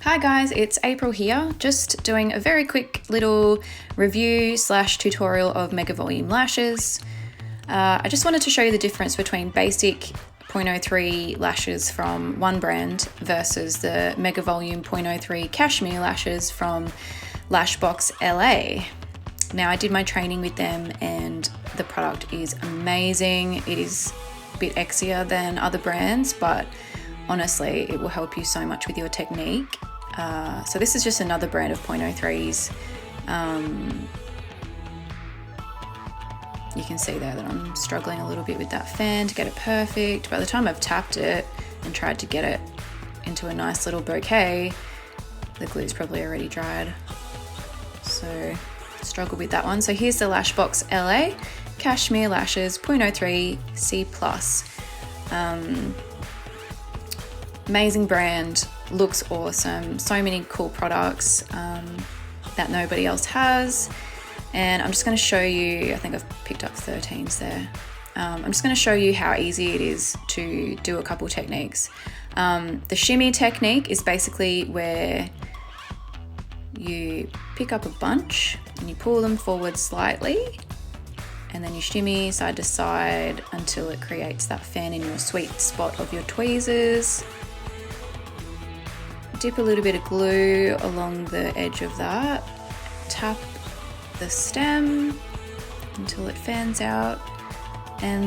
Hi guys, it's April here, just doing a very quick little review / tutorial of Mega Volume lashes. I just wanted to show you the difference between basic 0.03 lashes from one brand versus the Mega Volume 0.03 cashmere lashes from Lashbox LA. Now, I did my training with them and the product is amazing. It is a bit exier than other brands, but honestly, it will help you so much with your technique. So this is just another brand of 0.03s. You can see there that I'm struggling a little bit with that fan to get it perfect. By the time I've tapped it and tried to get it into a nice little bouquet, the glue's probably already dried. So struggle with that one. So here's the Lashbox LA Cashmere Lashes 0.03 C+. Amazing brand, looks awesome, so many cool products that nobody else has. And I'm just going to show you, I think I've picked up 13s there. I'm just going to show you how easy it is to do a couple techniques. The shimmy technique is basically where you pick up a bunch and you pull them forward slightly, and then you shimmy side to side until it creates that fan in your sweet spot of your tweezers. Dip a little bit of glue along the edge of that, tap the stem until it fans out, and